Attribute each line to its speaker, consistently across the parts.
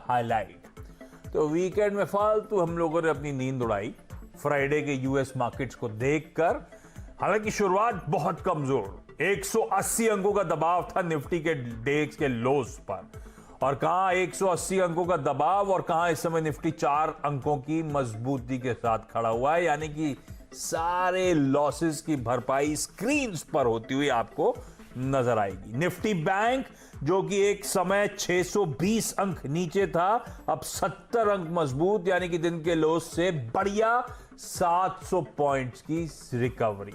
Speaker 1: Highlight. तो weekend में फालतू हम लोगों ने अपनी नींद उड़ाई फ्राइडे के यूएस मार्केट्स को देखकर। हालांकि शुरुआत बहुत कमजोर, 180 अंकों का दबाव था निफ्टी के डेक्स के लोस पर, और कहां 180 अंकों का दबाव और कहां इस समय निफ्टी 4 अंकों की मजबूती के साथ खड़ा हुआ है। यानी कि सारे लॉसेस की भरपाई स्क्रीन्स पर होती हुई आपको नजर आएगी। निफ्टी बैंक जो कि एक समय 620 अंक नीचे था, अब 70 अंक मजबूत, यानी कि दिन के लोस से बढ़िया 700 पॉइंट्स की रिकवरी।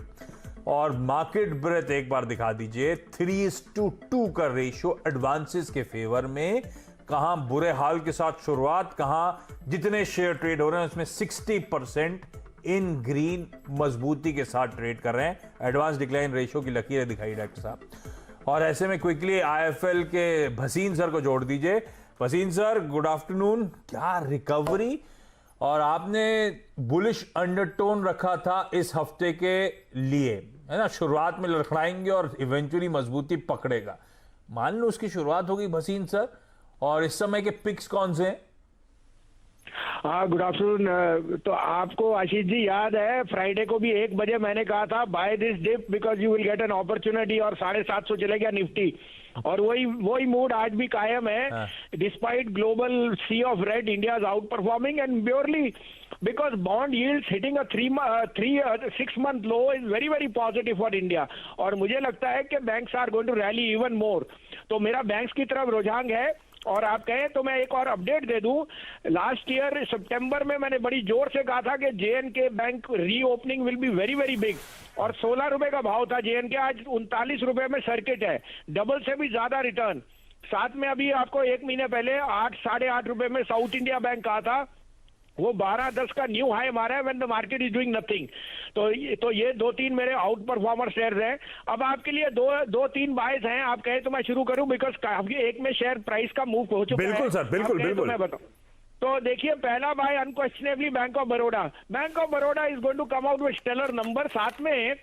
Speaker 1: और मार्केट ब्रेथ एक बार दिखा दीजिए, 3:2 का रेशियो एडवांसेस के फेवर में। कहां बुरे हाल के साथ शुरुआत, कहां जितने शेयर ट्रेड हो रहे हैं उसमें 60% इन ग्रीन मजबूती के साथ ट्रेड कर रहे हैं। एडवांस डिक्लाइन रेशियो की लकीरें दिखाई डॉक्टर साहब। और ऐसे में क्विकली आईएफएल के भसीन सर को जोड़ दीजिए। Bhasin sir, good afternoon. क्या रिकवरी, और आपने बुलिश अंडरटोन रखा था इस हफ्ते के लिए, है ना? शुरुआत में लड़खड़ाएंगे और इवेंचुअली मजबूती पकड़ेगा। मान लो उसकी शुरुआत होगी भसीन सर, और इस समय के पिक्स कौन से हैं?
Speaker 2: हाँ, गुड आफ्टरनून। तो आपको आशीष जी याद है फ्राइडे को भी 1 बजे मैंने कहा था by this dip because you will get an opportunity, और 750 चले गया निफ्टी। और वही मूड आज भी कायम है despite global sea of red. India is outperforming and purely because bond yields hitting a 6 month low is very very positive for India। और मुझे लगता है कि banks are going to rally even more। तो मेरा banks की तरफ रुझान है। और आप कहें तो मैं एक और अपडेट दे दूं, लास्ट ईयर सितंबर में मैंने बड़ी जोर से कहा था कि JNK bank reopening will be very very big, और 16 रुपए का भाव था जेएनके, आज 39 रुपए में सर्किट है, डबल से भी ज्यादा रिटर्न। साथ में अभी आपको 1 महीने पहले 8-8.5 रुपए में साउथ इंडिया बैंक कहा था, वो 12-10 का न्यू हाई मारा है when the market is doing nothing. तो ये 2-3 मेरे आउट परफॉर्मर शेयर्स हैं। अब आपके लिए 2-3 बायस हैं, आप कहे तो मैं शुरू करूं बिकॉज काफी एक में शेयर प्राइस का मूव हो चुका है।
Speaker 1: बिल्कुल सर, बिल्कुल बिल्कुल।
Speaker 2: तो मैं बताऊं तो देखिए, पहला by unquestionably Bank of Baroda. Bank of Baroda is going to come out with stellar number. साथ में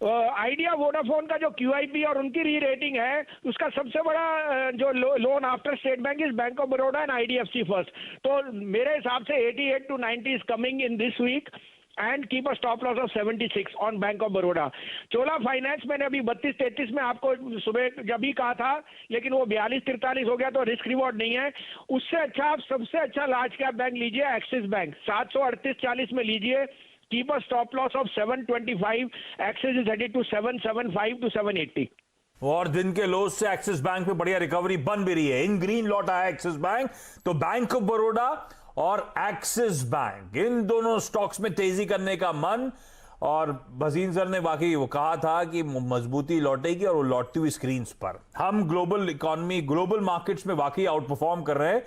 Speaker 2: आइडिया वोडाफोन का जो QIP और उनकी री रेटिंग है, उसका सबसे बड़ा जो loan after State Bank is Bank of Baroda and IDFC first. तो मेरे हिसाब से 88 to 90 is coming in this week and keep a stop loss of 76 on Bank of Baroda. Chola Finance मैंने अभी 32-33 में आपको सुबह जब ही कहा था, लेकिन वो 42-43 हो गया, तो रिस्क रिवॉर्ड नहीं है। उससे अच्छा आप सबसे अच्छा लार्ज कैप बैंक लीजिए, एक्सिस बैंक 738-40 में लीजिए। Keep a stop loss of 725. Axis is headed to 775 to 780.
Speaker 1: और दिन के लोज से एक्सिस बैंक में बढ़िया रिकवरी बन भी रही है। इन ग्रीन लौटा है एक्सिस बैंक। तो बैंक ऑफ बड़ौदा और एक्सिस बैंक, इन दोनों स्टॉक्स में तेजी करने का मन। और भसीन सर ने वाकई वो कहा था कि मजबूती लौटेगी, और वो लौटती हुई स्क्रीन्स पर। हम ग्लोबल इकोनॉमी, ग्लोबल मार्केट्स में वाकई आउट परफॉर्म कर रहे हैं।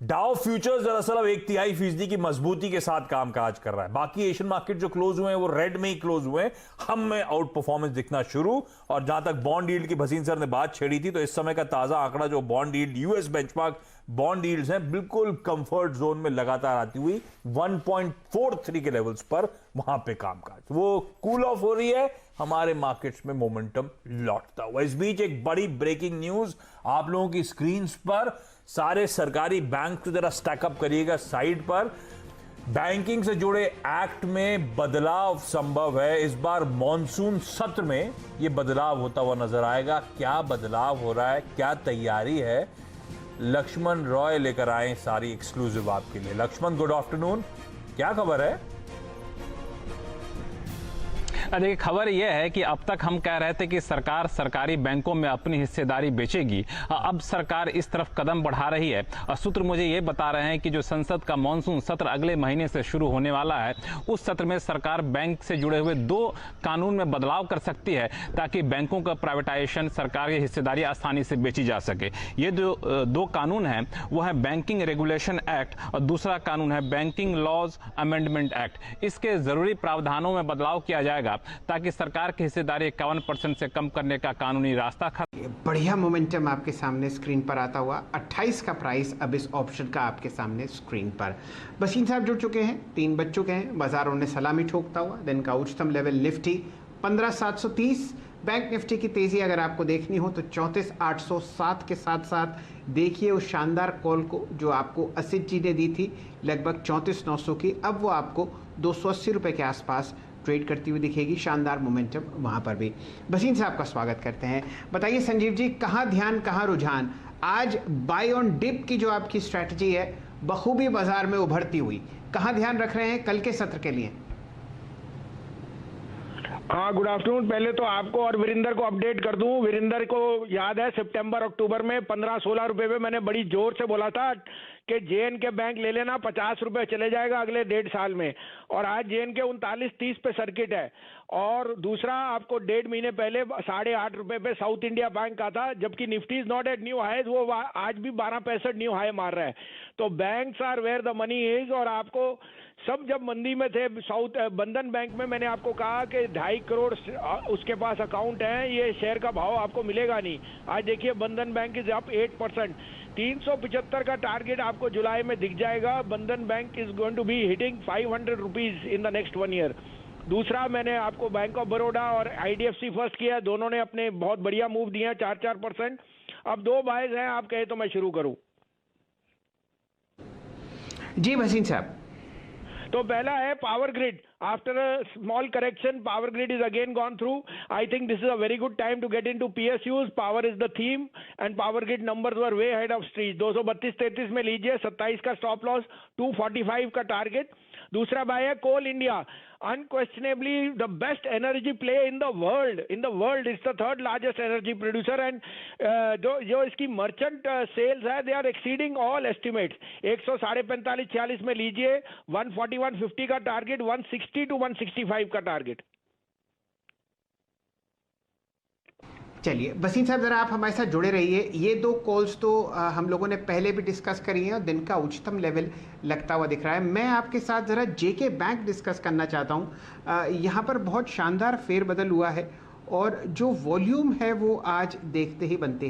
Speaker 1: डाउ फ्यूचर्स दरअसल अब 1/3% की मजबूती के साथ कामकाज कर रहा है। बाकी एशियन मार्केट जो क्लोज हुए हैं वो रेड में ही क्लोज हुए हैं। हम में आउट परफॉर्मेंस दिखना शुरू। और जहां तक बॉन्ड यील्ड की भसीन सर ने बात छेड़ी थी, तो इस समय का ताजा आंकड़ा जो bond yield US benchmark bond yields हैं, बिल्कुल कंफर्ट जोन में लगातार आती हुई 1.43 के लेवल्स पर वहां पे कामकाज वो कूल ऑफ हो रही है। हमारे मार्केट्स में मोमेंटम लौटता हुआ। इस बीच एक बड़ी ब्रेकिंग न्यूज आप लोगों की स्क्रीन पर। सारे सरकारी बैंक को जरा स्टैकअप करिएगा साइड पर। बैंकिंग से जुड़े एक्ट में बदलाव संभव है। इस बार मॉनसून सत्र में यह बदलाव होता हुआ नजर आएगा। क्या बदलाव हो रहा है, क्या तैयारी है, लक्ष्मण रॉय लेकर आए सारी एक्सक्लूसिव आपके लिए। लक्ष्मण, गुड आफ्टरनून, क्या खबर है?
Speaker 3: देखिए, खबर यह है कि अब तक हम कह रहे थे कि सरकार सरकारी बैंकों में अपनी हिस्सेदारी बेचेगी। अब सरकार इस तरफ कदम बढ़ा रही है। सूत्र मुझे ये बता रहे हैं कि जो संसद का मॉनसून सत्र अगले महीने से शुरू होने वाला है, उस सत्र में सरकार बैंक से जुड़े हुए 2 कानून में बदलाव कर सकती है, ताकि बैंकों का प्राइवेटाइजेशन, सरकार की हिस्सेदारी आसानी से बेची जा सके। ये जो 2 कानून हैं वो है बैंकिंग रेगुलेशन एक्ट, और दूसरा कानून है बैंकिंग लॉज अमेंडमेंट एक्ट। इसके जरूरी प्रावधानों में बदलाव किया जाएगा ताकि सरकार की हिस्सेदारी 51% से कम करने का कानूनी रास्ता
Speaker 4: बढ़िया मोमेंटम आपके सामने स्क्रीन पर आता हुआ। 28 का प्राइस अब इस ऑप्शन का आपके सामने स्क्रीन पर। भसीन साहब जुड़ चुके हैं, 3 बज चुके हैं। बाजारों ने सलामी ठोकता हुआ दिन का उच्चतम लेवल निफ्टी 15,730, बैंक निफ्टी की तेज़ी अगर आपको देखनी हो तो 34,807 के साथ साथ देखिए उस शानदार कॉल को जो आपको असित जी ने दी थी लगभग 34,900 की, अब वो आपको 280 रुपये के आसपास ट्रेड करती हुई दिखेगी। शानदार मोमेंटम वहाँ पर भी। बसीन साहब का स्वागत करते हैं। बताइए संजीव जी, कहाँ ध्यान कहाँ रुझान? आज बाय ऑन डिप की जो आपकी स्ट्रैटेजी है बखूबी बाजार में उभरती हुई, कहाँ ध्यान रख रहे हैं कल के सत्र के लिए?
Speaker 2: हाँ, गुड आफ्टरनून। पहले तो आपको और वीरेंद्र को अपडेट कर दूं। वीरेंद्र को याद है सितंबर अक्टूबर में 15-16 रुपए पे मैंने बड़ी जोर से बोला था कि JNK बैंक ले लेना, 50 रुपए चले जाएगा अगले 1.5 साल में, और आज JNK 39-30 पे सर्किट है। और दूसरा, आपको 1.5 महीने पहले 8.5 रुपए पे साउथ इंडिया बैंक का था, जबकि Nifty is not at new highs, वो आज भी 12.65 न्यू हाई मार रहा है। तो banks are where the money is. और आपको सब जब मंदी में थे, बंधन बैंक में मैंने आपको कहा कि 2.5 करोड़ उसके पास अकाउंट है, ये शेयर का भाव आपको मिलेगा नहीं। आज देखिए बंधन बैंक इज अप 8%। 375 का टारगेट आपको जुलाई में दिख जाएगा। Bandhan Bank is going to be hitting 500 rupees in the next 1 year. दूसरा, मैंने आपको बैंक ऑफ बड़ौदा और IDFC फर्स्ट किया, दोनों ने अपने बहुत बढ़िया मूव दिए हैं, 4-4%। अब 2 बायज हैं, आप कहे तो मैं शुरू करूं।
Speaker 4: जी भसीन साहब।
Speaker 2: तो पहला है Power Grid. After a small correction, Power Grid is again gone through. I think this is a very good time to get into PSUs। Power is the theme and Power Grid numbers were way head of street. 232-33 में लीजिए, 27 का stop loss, 245 का target. दूसरा buy है coal India, unquestionably the best energy play in the world. It's the 3rd largest energy producer and जो इसकी merchant sales है they are exceeding all estimates. 145-46 में लीजिए, 140-150 का टारगेट, 160-165 का टारगेट।
Speaker 4: चलिए बसीन साहब, जरा आप हमारे साथ जुड़े रहिए। ये 2 कॉल्स तो हम लोगों ने पहले भी डिस्कस करी हैं और दिन का उच्चतम लेवल लगता हुआ दिख रहा है। मैं आपके साथ जरा JK बैंक डिस्कस करना चाहता हूँ। यहाँ पर बहुत शानदार फेरबदल हुआ है और जो वॉल्यूम है वो आज देखते ही बनती है।